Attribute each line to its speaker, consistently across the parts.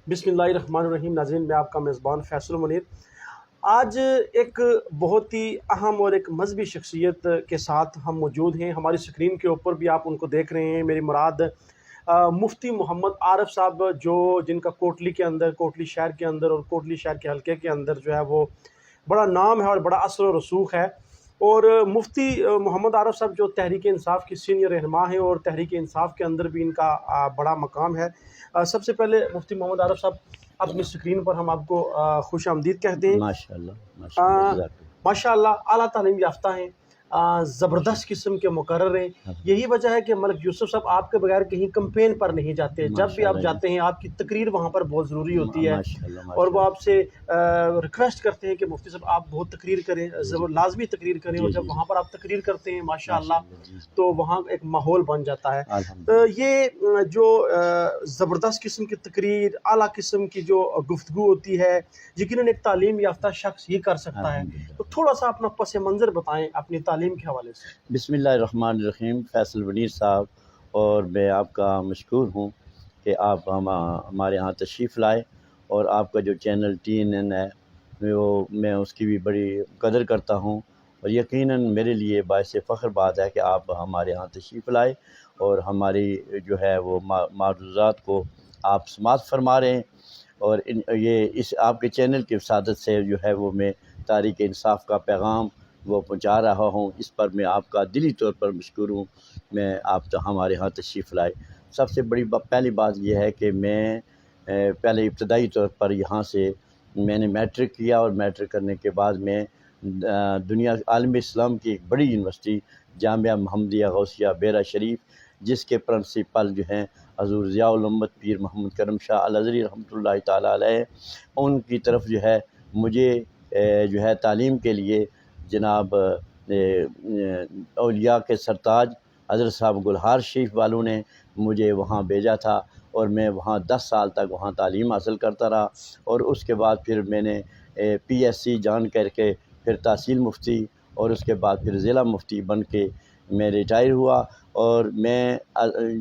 Speaker 1: بسم اللہ الرحمن الرحیم. ناظرین، میں آپ کا میزبان فیصل منیر آج ایک بہت ہی اہم اور ایک مذہبی شخصیت کے ساتھ ہم موجود ہیں. ہماری سکرین کے اوپر بھی آپ ان کو دیکھ رہے ہیں. میری مراد مفتی محمد عارف صاحب، جن کا کوٹلی کے اندر، کوٹلی شہر کے اندر اور کوٹلی شہر کے حلقے کے اندر جو ہے وہ بڑا نام ہے اور بڑا اثر و رسوخ ہے. اور مفتی محمد عارف صاحب جو تحریک انصاف کی سینئر رہنما ہیں اور تحریک انصاف کے اندر بھی ان کا بڑا مقام ہے. سب سے پہلے مفتی محمد عارف صاحب، اپنی سکرین پر ہم آپ کو خوش آمدید کہتے ہیں.
Speaker 2: ماشاءاللہ
Speaker 1: ماشاء اللہ اعلیٰ تعلیم یافتہ ہیں، زبردست قسم کے مقرر ہیں. یہی وجہ ہے کہ ملک یوسف صاحب آپ کے بغیر کہیں کمپین پر نہیں جاتے. جب بھی آپ جاتے ہیں آپ کی تقریر وہاں پر بہت ضروری ہوتی ہے، اور وہ آپ سے ریکویسٹ کرتے ہیں کہ مفتی صاحب آپ بہت تقریر کریں، لازمی تقریر کریں. اور جب وہاں پر آپ تقریر کرتے ہیں ماشاء اللہ تو وہاں ایک ماحول بن جاتا ہے. یہ جو زبردست قسم کی تقریر، اعلیٰ قسم کی جو گفتگو ہوتی ہے، یقیناً ایک تعلیم یافتہ شخص ہی کر سکتا ہے. تو تھوڑا سا اپنا پس منظر بتائیں اپنی تعلیم کے حوالے سے.
Speaker 2: بسم اللہ الرحمن الرحیم. فیصل منیر صاحب، اور میں آپ کا مشکور ہوں کہ آپ ہمارے ہاں تشریف لائے، اور آپ کا جو چینل TNN ہے میں اس کی بھی بڑی قدر کرتا ہوں، اور یقیناً میرے لیے باعث فخر بات ہے کہ آپ ہمارے ہاں تشریف لائے اور ہماری جو ہے وہ معروضات کو آپ سماعت فرما رہے ہیں. اور اس آپ کے چینل کی وسادت سے جو ہے وہ میں تحریک انصاف کا پیغام وہ پہنچا رہا ہوں. اس پر میں آپ کا دلی طور پر مشکور ہوں. میں آپ ہمارے ہاں تشریف لائے. سب سے پہلی بات یہ ہے کہ میں پہلے ابتدائی طور پر یہاں سے میں نے میٹرک کیا، اور میٹرک کرنے کے بعد میں دنیا عالم اسلام کی ایک بڑی یونیورسٹی جامعہ محمدیہ غوثیہ بیرا شریف، جس کے پرنسپل جو ہیں حضور ضیاء الامت پیر محمد کرم شاہ الازہری رحمۃ اللہ تعالیٰ علیہ، ان کی طرف جو ہے مجھے جو ہے تعلیم کے لیے جناب اولیاء کے سرتاج حضرت صاحب گلہار شریف والوں نے مجھے وہاں بھیجا تھا، اور میں وہاں 10 سال تک وہاں تعلیم حاصل کرتا رہا. اور اس کے بعد پھر میں نے PSc جان کر کے پھر تحصیل مفتی، اور اس کے بعد پھر ضلع مفتی بن کے میں ریٹائر ہوا. اور میں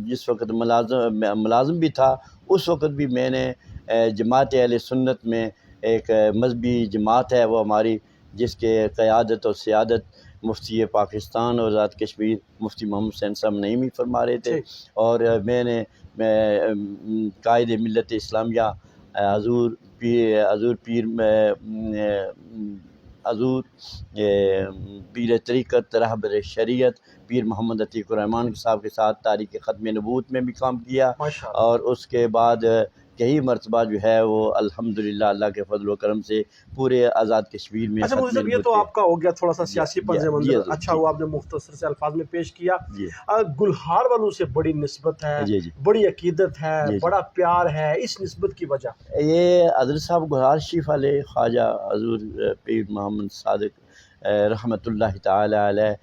Speaker 2: جس وقت ملازم بھی تھا، اس وقت بھی میں نے جماعت اہل سنت میں ایک مذہبی جماعت ہے وہ ہماری، جس کے قیادت اور سیادت مفتی پاکستان اور آزاد کشمیر مفتی محمد حسین صاحب نعیمی فرما رہے تھے. اور میں قائد ملت اسلامیہ حضور پیر طریقت رہبر شریعت پیر محمد عتیق الرحمن صاحب کے ساتھ تاریخ ختم نبوت میں بھی کام کیا. اور اس کے بعد کئی مرتبہ جو ہے وہ الحمدللہ اللہ کے فضل و کرم سے پورے آزاد کشمیر میں.
Speaker 1: اچھا مجھے یہ تو آپ کا ہو گیا تھوڑا سا سیاسی پس منظر، اچھا ہوا آپ نے مختصر سے الفاظ میں پیش کیا. گلہار والوں سے بڑی نسبت ہے، بڑی عقیدت ہے، بڑا پیار ہے، اس نسبت کی وجہ
Speaker 2: یہ حضرت صاحب گلہار شریف علیہ خواجہ حضور پیر محمد صادق رحمۃ اللہ تعالی علیہ،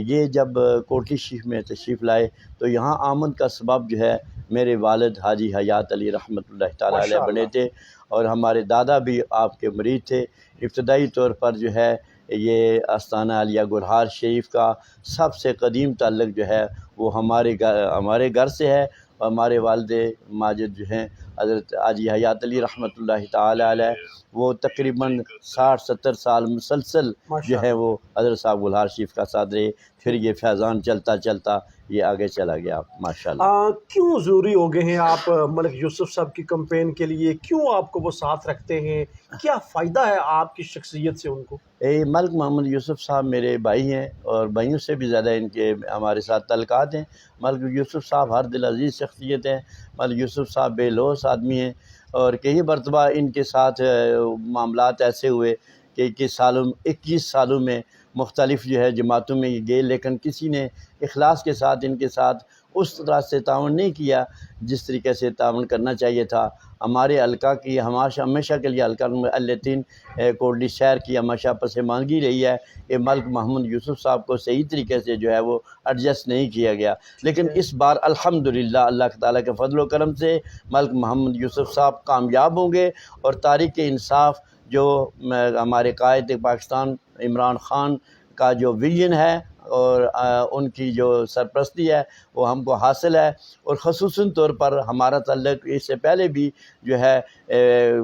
Speaker 2: یہ جب کوٹلی شریف میں تشریف لائے تو یہاں آمد کا سبب جو ہے میرے والد حاجی حیات علی رحمۃ اللہ تعالی علیہ بنے تھے، اور ہمارے دادا بھی آپ کے مرید تھے. ابتدائی طور پر جو ہے یہ آستانہ عالیہ گلہار شریف کا سب سے قدیم تعلق جو ہے وہ ہمارے گھر سے ہے. ہمارے والد ماجد جو ہیں حضرت حاجی حیات علی رحمۃ اللہ تعالی علیہ، وہ تقریباً 60-70 سال مسلسل جو ہے وہ حضرت صاحب گلہار شریف کا ساتھ رہے. پھر یہ فیضان چلتا چلتا یہ آگے چلا گیا ماشاءاللہ.
Speaker 1: کیوں ضروری ہو گئے ہیں آپ ملک یوسف صاحب کی کمپین کے لیے؟ کیوں آپ کو وہ ساتھ رکھتے ہیں؟ کیا فائدہ ہے آپ کی شخصیت سے ان کو؟
Speaker 2: ملک محمد یوسف صاحب میرے بھائی ہیں، اور بھائیوں سے بھی زیادہ ان کے ہمارے ساتھ تعلقات ہیں. ملک یوسف صاحب ہر دل عزیز شخصیت ہیں. ملک یوسف صاحب بے لوث آدمی ہیں، اور کئی مرتبہ ان کے ساتھ معاملات ایسے ہوئے کہ 21 سالوں میں مختلف جو ہے جماعتوں میں گئے، لیکن کسی نے اخلاص کے ساتھ ان کے ساتھ اس طرح سے تعاون نہیں کیا جس طریقے سے تعاون کرنا چاہیے تھا. ہمارے حلقہ کی ہمیشہ کے لیے حلقہ التین کوٹلی شہر کی ہمیشہ پسماندگی رہی ہے کہ ملک محمد یوسف صاحب کو صحیح طریقے سے جو ہے وہ ایڈجسٹ نہیں کیا گیا. لیکن اس بار الحمدللہ اللہ تعالیٰ کے فضل و کرم سے ملک محمد یوسف صاحب کامیاب ہوں گے، اور تحریک انصاف جو ہمارے قائد پاکستان عمران خان کا جو ویژن ہے اور ان کی جو سرپرستی ہے وہ ہم کو حاصل ہے، اور خصوصاً طور پر ہمارا تعلق اس سے پہلے بھی جو ہے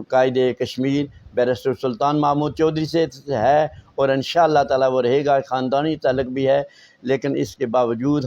Speaker 2: قائد کشمیر بیرسٹر سلطان محمود چودھری سے ہے، اور انشاءاللہ تعالیٰ وہ رہے گا، خاندانی تعلق بھی ہے۔ لیکن اس کے باوجود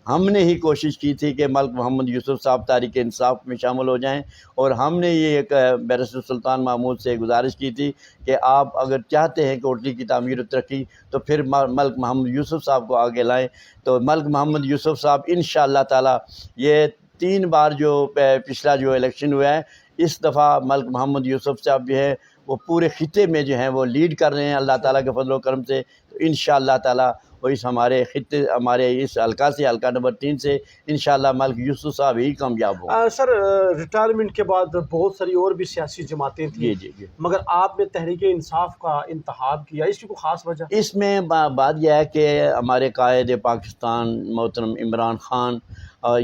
Speaker 2: ہم نے ہی کوشش کی تھی کہ ملک محمد یوسف صاحب تحریک انصاف میں شامل ہو جائیں، اور ہم نے یہ ایک بیرسٹر سلطان محمود سے گزارش کی تھی کہ آپ اگر چاہتے ہیں کوٹلی کی تعمیر و ترقی تو پھر ملک محمد یوسف صاحب کو آگے لائیں۔ تو ملک محمد یوسف صاحب انشاءاللہ تعالیٰ یہ 3 بار جو پچھلا جو الیکشن ہوا ہے، اس دفعہ ملک محمد یوسف صاحب جو ہے وہ پورے خطے میں جو ہیں وہ لیڈ کر رہے ہیں اللہ تعالیٰ کے فضل و کرم سے۔ تو انشاءاللہ تعالیٰ وہ اس ہمارے اس حلقہ سے، حلقہ نمبر 3 سے انشاءاللہ ملک یوسف صاحب ہی کامیاب ہوں۔
Speaker 1: سر، ریٹائرمنٹ کے بعد بہت ساری اور بھی سیاسی جماعتیں تھیں،
Speaker 2: جی
Speaker 1: مگر آپ نے تحریک انصاف کا انتخاب کیا، اس کی کوئی خاص وجہ؟
Speaker 2: اس میں بات یہ ہے کہ ہمارے قائد پاکستان محترم عمران خان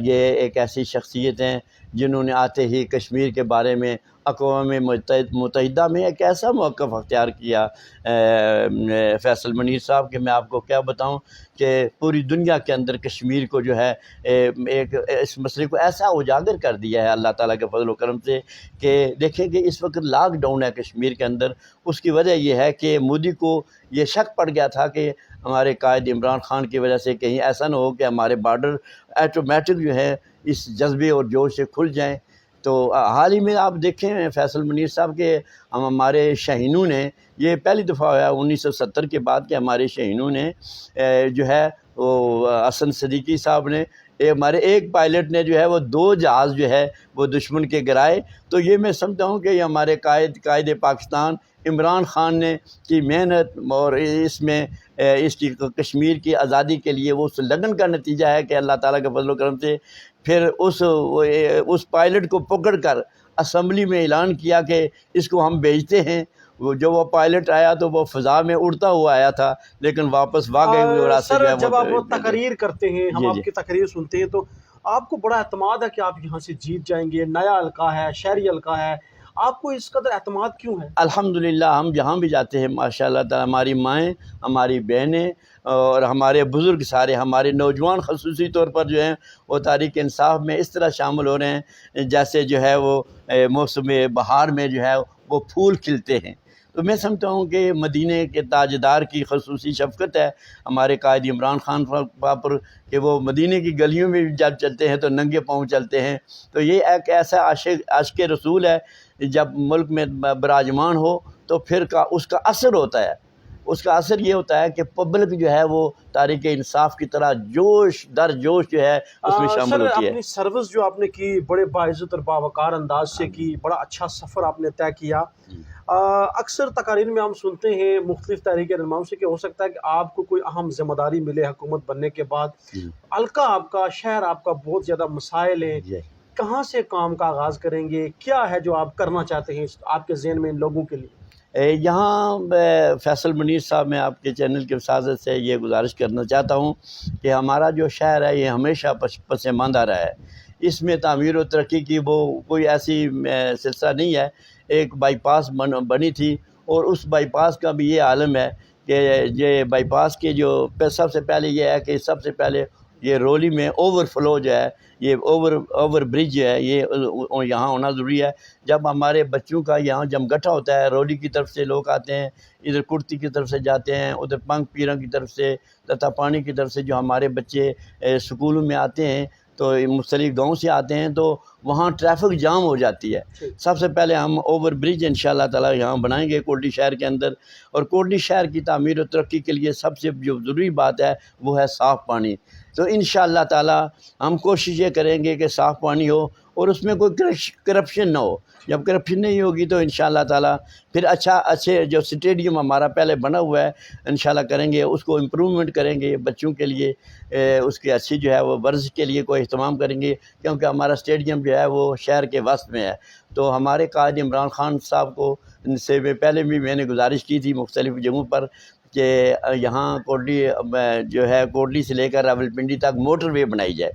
Speaker 2: یہ ایک ایسی شخصیت ہیں جنہوں نے آتے ہی کشمیر کے بارے میں اقوام متحدہ میں ایک ایسا موقف اختیار کیا فیصل منیر صاحب، کہ میں آپ کو کیا بتاؤں کہ پوری دنیا کے اندر کشمیر کو جو ہے ایک اس مسئلے کو ایسا اجاگر کر دیا ہے اللہ تعالیٰ کے فضل و کرم سے کہ دیکھیں کہ اس وقت لاک ڈاؤن ہے کشمیر کے اندر۔ اس کی وجہ یہ ہے کہ مودی کو یہ شک پڑ گیا تھا کہ ہمارے قائد عمران خان کی وجہ سے کہیں ایسا نہ ہو کہ ہمارے بارڈر آٹومیٹک جو ہے اس جذبے اور جوش سے کھل جائیں۔ تو حال ہی میں آپ دیکھیں فیصل منیر صاحب کے ہمارے شاہینوں نے، یہ پہلی دفعہ ہوا 1970 کے بعد کہ ہمارے شاہینوں نے جو ہے وہ حسن صدیقی صاحب نے ہمارے ایک پائلٹ نے جو ہے وہ 2 جہاز جو ہے وہ دشمن کے گرائے۔ تو یہ میں سمجھتا ہوں کہ یہ ہمارے قائد پاکستان عمران خان نے کی محنت اور اس میں اس کی کشمیر کی آزادی کے لیے وہ اس لگن کا نتیجہ ہے کہ اللہ تعالیٰ کے فضل و کرم سے پھر اس پائلٹ کو پکڑ کر اسمبلی میں اعلان کیا کہ اس کو ہم بھیجتے ہیں۔ وہ پائلٹ آیا تو وہ فضا میں اڑتا ہوا آیا تھا، لیکن واپس واقعی ہوئے راستے
Speaker 1: سر،
Speaker 2: جو ہے
Speaker 1: جب آپ تقریر کرتے ہیں، ہم
Speaker 2: جی
Speaker 1: آپ کی تقریر سنتے ہیں تو آپ کو بڑا اعتماد ہے کہ آپ یہاں سے جیت جائیں گے، نیا حلقہ ہے، شہری حلقہ ہے، آپ کو اس قدر اعتماد کیوں ہے؟
Speaker 2: الحمدللہ ہم جہاں بھی جاتے ہیں ماشاءاللہ تعالیٰ ہماری مائیں، ہماری بہنیں اور ہمارے بزرگ سارے، ہمارے نوجوان خصوصی طور پر جو ہیں وہ تحریک انصاف میں اس طرح شامل ہو رہے ہیں جیسے جو ہے وہ موسم بہار میں جو ہے وہ پھول کھلتے ہیں۔ تو میں سمجھتا ہوں کہ مدینے کے تاجدار کی خصوصی شفقت ہے ہمارے قائد عمران خان صاحب پر کہ وہ مدینے کی گلیوں میں جب چلتے ہیں تو ننگے پاؤں چلتے ہیں۔ تو یہ ایک ایسا عاشق رسول ہے، جب ملک میں براجمان ہو تو پھر اس کا اثر ہوتا ہے، اس کا اثر یہ ہوتا ہے کہ پبلک جو ہے وہ تحریک انصاف کی طرح جوش در جوش جو ہے اس میں شامل ہوتی ہے۔
Speaker 1: اپنی سروس جو آپ نے کی بڑے باعزت اور باوقار انداز سے کی، بڑا اچھا سفر آپ نے طے کیا۔ اکثر تقاریر میں ہم سنتے ہیں مختلف تحریک رہنماؤں سے کہ ہو سکتا ہے کہ آپ کو کوئی اہم ذمہ داری ملے حکومت بننے کے بعد، حلقہ آپ کا، شہر آپ کا بہت زیادہ مسائل ہیں، کہاں سے کام کا آغاز کریں گے؟ کیا ہے جو آپ کرنا چاہتے ہیں آپ کے ذہن میں ان لوگوں کے لیے؟
Speaker 2: یہاں فیصل منیر صاحب میں آپ کے چینل کی وساطت سے یہ گزارش کرنا چاہتا ہوں کہ ہمارا جو شہر ہے یہ ہمیشہ پسماندہ رہا ہے، اس میں تعمیر و ترقی کی وہ کوئی ایسی سلسلہ نہیں ہے۔ ایک بائی پاس بنی تھی اور اس بائی پاس کا بھی یہ عالم ہے کہ یہ بائی پاس کے جو سب سے پہلے یہ ہے کہ سب سے پہلے یہ رولی میں اوور فلو جو ہے، یہ اوور برج جو ہے یہ یہاں ہونا ضروری ہے۔ جب ہمارے بچوں کا یہاں جمگٹھا ہوتا ہے، رولی کی طرف سے لوگ آتے ہیں، ادھر کرتی کی طرف سے جاتے ہیں، ادھر پنگ پیرا کی طرف سے، تتا پانی کی طرف سے جو ہمارے بچے سکولوں میں آتے ہیں تو مختلف گاؤں سے آتے ہیں تو وہاں ٹریفک جام ہو جاتی ہے۔ سب سے پہلے ہم اوور برج انشاءاللہ تعالیٰ یہاں بنائیں گے کوٹلی شہر کے اندر، اور کوٹلی شہر کی تعمیر و ترقی کے لیے سب سے جو ضروری بات ہے وہ ہے صاف پانی۔ تو انشاءاللہ تعالیٰ ہم کوشش یہ کریں گے کہ صاف پانی ہو اور اس میں کوئی کرپشن نہ ہو۔ جب کرپشن نہیں ہوگی تو انشاءاللہ تعالیٰ پھر اچھے جو اسٹیڈیم ہمارا پہلے بنا ہوا ہے انشاءاللہ کریں گے، اس کو امپرومنٹ کریں گے بچوں کے لیے، اس کی اچھی جو ہے وہ ورزش کے لیے کوئی اہتمام کریں گے، کیونکہ ہمارا اسٹیڈیم جو ہے وہ شہر کے وسط میں ہے۔ تو ہمارے قائد عمران خان صاحب کو سے پہلے بھی میں نے گزارش کی تھی مختلف جگہوں پر کہ یہاں کوٹلی جو ہے کوٹلی سے لے کر راولپنڈی تک موٹر وے بنائی جائے۔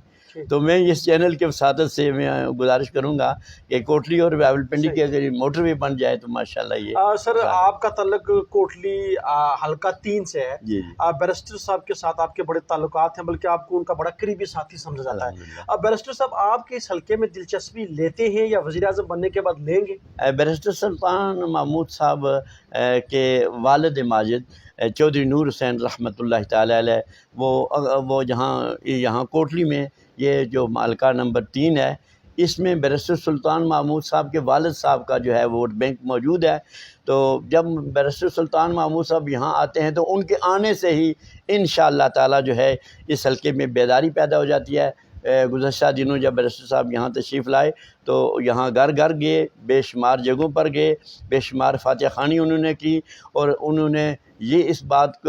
Speaker 2: تو میں اس چینل کے وساطت سے میں گزارش کروں گا کہ کوٹلی اور راولپنڈی کی اگر موٹر وے بن جائے تو ماشاءاللہ یہ
Speaker 1: سر آپ کا تعلق کوٹلی حلقہ 3 سے ہے.
Speaker 2: جی
Speaker 1: بیرسٹر صاحب کے ساتھ آپ کے بڑے تعلقات ہیں، بلکہ آپ کو ان کا بڑا قریبی ساتھی سمجھا جاتا ہے. بیرسٹر صاحب آپ کے اس حلقے میں دلچسپی لیتے ہیں یا وزیر اعظم بننے کے بعد لیں گے؟
Speaker 2: بیرسٹر سلطان محمود صاحب کے والد ماجد چودھری نور حسین رحمۃ اللہ تعالی علیہ وہ جہاں یہاں کوٹلی میں یہ جو حلقہ نمبر 3 ہے، اس میں بیرسٹر سلطان محمود صاحب کے والد صاحب کا جو ہے ووٹ بینک موجود ہے. تو جب بیرسٹر سلطان محمود صاحب یہاں آتے ہیں تو ان کے آنے سے ہی انشاءاللہ تعالی جو ہے اس حلقے میں بیداری پیدا ہو جاتی ہے. گزشتہ دنوں جب بیرسٹر صاحب یہاں تشریف لائے تو یہاں گھر گھر گئے، بے شمار جگہوں پر گئے، بے شمار فاتحہ خوانی انہوں نے کی، اور انہوں نے یہ اس بات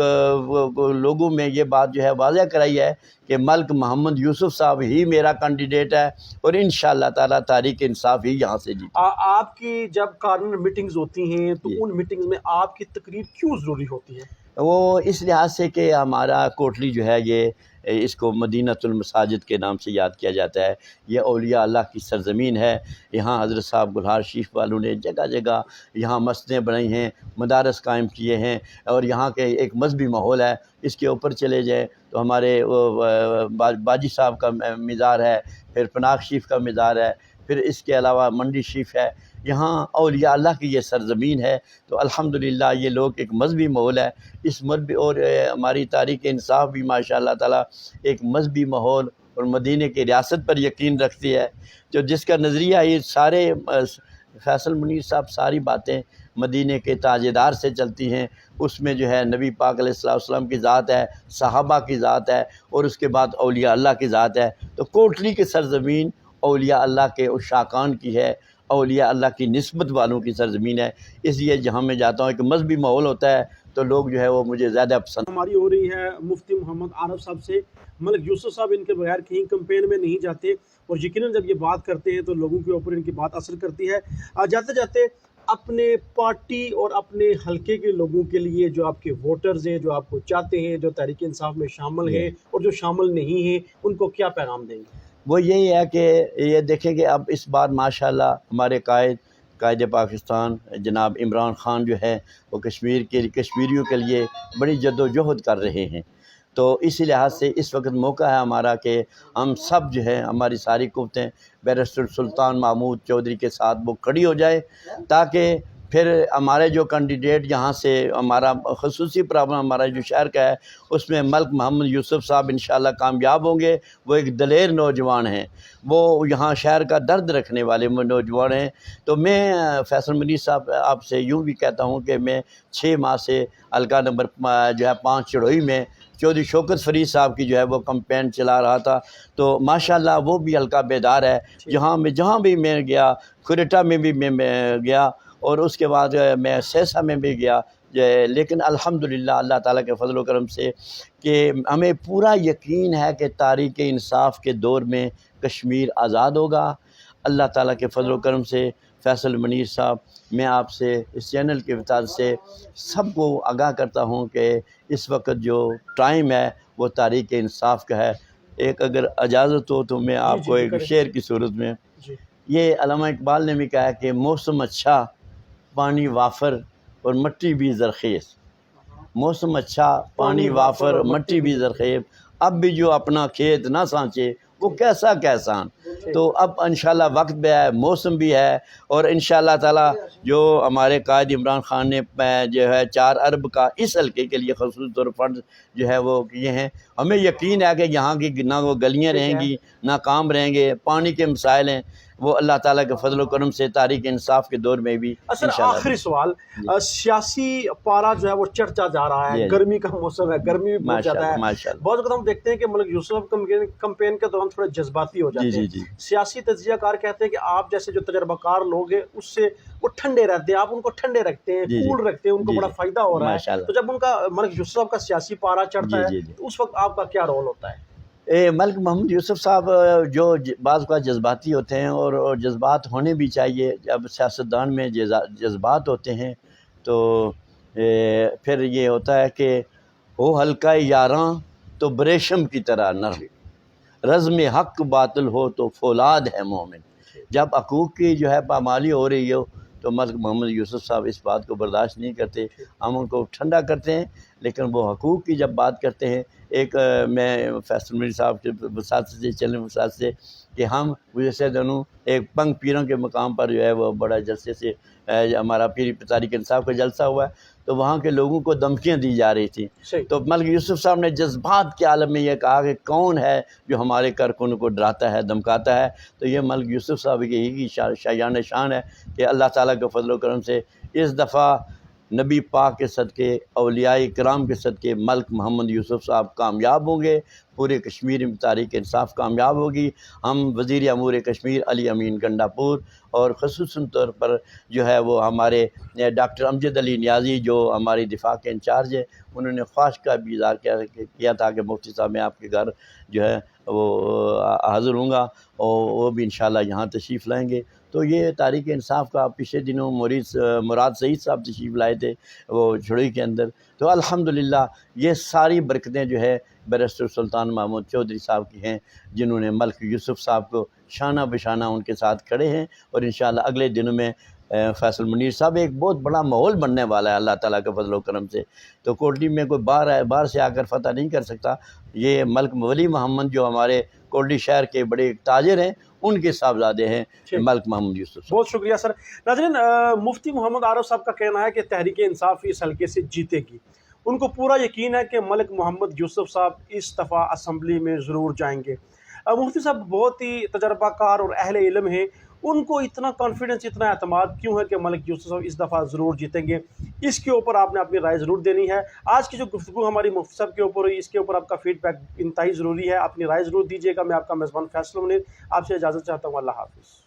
Speaker 2: لوگوں میں یہ بات جو ہے واضح کرائی ہے کہ ملک محمد یوسف صاحب ہی میرا کینڈیڈیٹ ہے، اور انشاءاللہ تعالی تحریک انصاف ہی یہاں سے جیتے.
Speaker 1: آپ کی جب کارنر میٹنگز ہوتی ہیں تو ان میٹنگز میں آپ کی تقریر کیوں ضروری ہوتی ہے؟
Speaker 2: وہ اس لحاظ سے کہ ہمارا کوٹلی جو ہے یہ اس کو مدینۃ المساجد کے نام سے یاد کیا جاتا ہے. یہ اولیاء اللہ کی سرزمین ہے. یہاں حضرت صاحب گلہار شریف والوں نے جگہ جگہ یہاں مسجدیں بنائی ہیں، مدارس قائم کیے ہیں، اور یہاں کے ایک مذہبی ماحول ہے. اس کے اوپر چلے جائیں تو ہمارے باجی صاحب کا مزار ہے، پھر پناہ شریف کا مزار ہے، پھر اس کے علاوہ منڈی شریف ہے. یہاں اولیاء اللہ کی یہ سرزمین ہے. تو الحمدللہ یہ لوگ ایک مذہبی ماحول ہے. اس مذہبی اور ہماری تحریک انصاف بھی ماشاءاللہ تعالی ایک مذہبی ماحول اور مدینہ کی ریاست پر یقین رکھتی ہے، جو جس کا نظریہ یہ سارے فیصل منیر صاحب ساری باتیں مدینہ کے تاجدار سے چلتی ہیں. اس میں جو ہے نبی پاک علیہ الصلوۃ والسلام کی ذات ہے، صحابہ کی ذات ہے، اور اس کے بعد اولیاء اللہ کی ذات ہے. تو کوٹلی کی سرزمین اولیاء اللہ کے عشاقان کی ہے، اولیاء اللہ کی نسبت والوں کی سرزمین ہے. اس لیے جہاں میں جاتا ہوں ایک مذہبی ماحول ہوتا ہے تو لوگ جو ہے وہ مجھے زیادہ پسند.
Speaker 1: ہماری ہو رہی ہے مفتی محمد عارف صاحب سے. ملک یوسف صاحب ان کے بغیر کہیں کمپین میں نہیں جاتے، اور یقیناً جب یہ بات کرتے ہیں تو لوگوں کے اوپر ان کی بات اثر کرتی ہے. جاتے جاتے اپنے پارٹی اور اپنے حلقے کے لوگوں کے لیے، جو آپ کے ووٹرز ہیں، جو آپ کو چاہتے ہیں، جو تحریک انصاف میں شامل ہیں اور جو شامل نہیں ہیں، ان کو کیا پیغام دیں گے؟
Speaker 2: وہ یہی ہے کہ یہ دیکھیں کہ اب اس بار ماشاءاللہ ہمارے قائد پاکستان جناب عمران خان جو ہے وہ کشمیریوں کے لیے بڑی جد و جہد کر رہے ہیں. تو اسی لحاظ سے اس وقت موقع ہے ہمارا کہ ہم سب جو ہے ہماری ساری قوتیں بیرسٹر سلطان محمود چودھری کے ساتھ وہ کھڑی ہو جائے، تاکہ پھر ہمارے جو کینڈیڈیٹ یہاں سے ہمارا خصوصی پرابلم ہمارا جو شہر کا ہے اس میں ملک محمد یوسف صاحب انشاءاللہ کامیاب ہوں گے. وہ ایک دلیر نوجوان ہیں، وہ یہاں شہر کا درد رکھنے والے نوجوان ہیں. تو میں فیصل منیر صاحب آپ سے یوں بھی کہتا ہوں کہ میں 6 ماہ سے حلقہ نمبر جو ہے 5 چڑھوئی میں چودھری شوکت فرید صاحب کی جو ہے وہ کمپین چلا رہا تھا. تو ماشاءاللہ وہ بھی حلقہ بیدار ہے. جہاں بھی میں گیا، کھریٹا میں بھی میں گیا، اور اس کے بعد میں سیسا میں بھی گیا. لیکن الحمدللہ اللہ تعالیٰ کے فضل و کرم سے کہ ہمیں پورا یقین ہے کہ تحریک انصاف کے دور میں کشمیر آزاد ہوگا. اللہ تعالیٰ کے فضل و کرم سے فیصل منیر صاحب، میں آپ سے اس چینل کے وسیلے سے سب کو آگاہ کرتا ہوں کہ اس وقت جو ٹائم ہے وہ تحریک انصاف کا ہے. ایک اگر اجازت ہو تو میں آپ کو ایک شعر کی صورت میں، یہ علامہ اقبال نے بھی کہا ہے کہ موسم اچھا، پانی وافر اور مٹی بھی زرخیز. موسم اچھا، پانی وافر، مٹی بھی زرخیز. اب بھی جو اپنا کھیت نہ سانچے وہ کیسا کیسان. تو اب انشاءاللہ وقت بھی ہے، موسم بھی ہے، اور انشاءاللہ تعالی جو ہمارے قائد عمران خان نے جو ہے 4 ارب کا اس حلقے کے لیے خصوصی طور فنڈ جو ہے وہ کیے ہیں. ہمیں یقین ہے کہ یہاں کی نہ وہ گلیاں رہیں گی، نہ کام رہیں گے، پانی کے مسائل ہیں، وہ اللہ تعالیٰ کے فضل و کرم سے تحریک انصاف کے دور میں بھی انشاءاللہ.
Speaker 1: آخری سوال، سیاسی پارا جو ہے وہ چڑھتا جا رہا ہے، گرمی کا موسم ہے، گرمی بھی بہت زیادہ ہے. بہت وقت ہم دیکھتے ہیں کہ ملک یوسف کمپین کے دوران تھوڑے جذباتی ہو جاتے ہیں. سیاسی تجزیہ کار کہتے ہیں کہ آپ جیسے جو تجربہ کار لوگ ہیں اس سے وہ ٹھنڈے رہتے ہیں، آپ ان کو ٹھنڈے رکھتے ہیں، کول رکھتے ہیں، ان کو بڑا فائدہ ہو رہا ہے. تو جب ان کا ملک یوسف کا سیاسی پارا چڑھتا ہے تو اس وقت آپ کا کیا رول ہوتا ہے؟
Speaker 2: ملک محمد یوسف صاحب جو بعض کا جذباتی ہوتے ہیں، اور جذبات ہونے بھی چاہیے. جب سیاستدان میں جذبات ہوتے ہیں تو پھر یہ ہوتا ہے کہ وہ حلقہ یاراں تو بریشم کی طرح نرم. رزم حق باطل ہو تو فولاد ہے مومن. جب حقوق کی جو ہے پامالی ہو رہی ہو تو ملک محمد یوسف صاحب اس بات کو برداشت نہیں کرتے. ہم ان کو ٹھنڈا کرتے ہیں، لیکن وہ حقوق کی جب بات کرتے ہیں، ایک میں فیصل منیر صاحب کے وساطت سے چلنے وساطت سے کہ ہم جیسے دونوں ایک پنگ پیروں کے مقام پر جو ہے وہ بڑا جلسے سے ہمارا پیر تحریک انصاف کا جلسہ ہوا ہے، تو وہاں کے لوگوں کو دھمکیاں دی جا رہی تھیں. تو ملک یوسف صاحب نے جذبات کے عالم میں یہ کہا کہ کون ہے جو ہمارے کارکنوں کو ڈراتا ہے، دھمکاتا ہے. تو یہ ملک یوسف صاحب یہی کی شایان شان ہے کہ اللہ تعالیٰ کے فضل و کرم سے اس دفعہ نبی پاک کے صدقے، اولیاء کرام کے صدقے ملک محمد یوسف صاحب کامیاب ہوں گے. پورے کشمیر میں تحریک انصاف کامیاب ہوگی. ہم وزیر امور کشمیر علی امین گنڈاپور اور خصوصاً طور پر جو ہے وہ ہمارے ڈاکٹر امجد علی نیازی جو ہماری دفاع کے انچارج ہے، انہوں نے خواہش کا بھی اظہار کیا تھا کہ مفتی صاحب میں آپ کے گھر جو ہے وہ حاضر ہوں گا اور وہ بھی انشاءاللہ یہاں تشریف لائیں گے. تو یہ تحریک انصاف کا پچھلے دنوں مراد سعید صاحب تشریف لائے تھے وہ چھڑوئی کے اندر. تو الحمدللہ یہ ساری برکتیں جو ہے بیرسٹر سلطان محمود چودھری صاحب کی ہیں، جنہوں نے ملک یوسف صاحب کو شانہ بشانہ ان کے ساتھ کھڑے ہیں. اور انشاءاللہ اگلے دنوں میں فیصل منیر صاحب ایک بہت بڑا ماحول بننے والا ہے اللہ تعالیٰ کے فضل و کرم سے. تو کوٹلی میں کوئی باہر سے آ کر فتح نہیں کر سکتا. یہ ملک ولی محمد جو ہمارے کوٹلی شہر کے بڑے تاجر ہیں، ان کے صاحبزادے ہیں ملک محمد یوسف.
Speaker 1: بہت شکریہ سر. ناظرین، مفتی محمد عارف صاحب کا کہنا ہے کہ تحریک انصاف اس حلقے سے جیتے گی. ان کو پورا یقین ہے کہ ملک محمد یوسف صاحب اس دفعہ اسمبلی میں ضرور جائیں گے. مفتی صاحب بہت ہی تجربہ کار اور اہل علم ہیں، ان کو اتنا کانفیڈنس، اتنا اعتماد کیوں ہے کہ ملک یوسف صاحب اس دفعہ ضرور جیتیں گے؟ اس کے اوپر آپ نے اپنی رائے ضرور دینی ہے. آج کی جو گفتگو ہماری مفتی صاحب کے اوپر ہوئی، اس کے اوپر آپ کا فیڈ بیک انتہائی ضروری ہے. اپنی رائے ضرور دیجیے گا. میں آپ کا میزبان فیصل منیر آپ سے اجازت چاہتا ہوں. اللہ حافظ.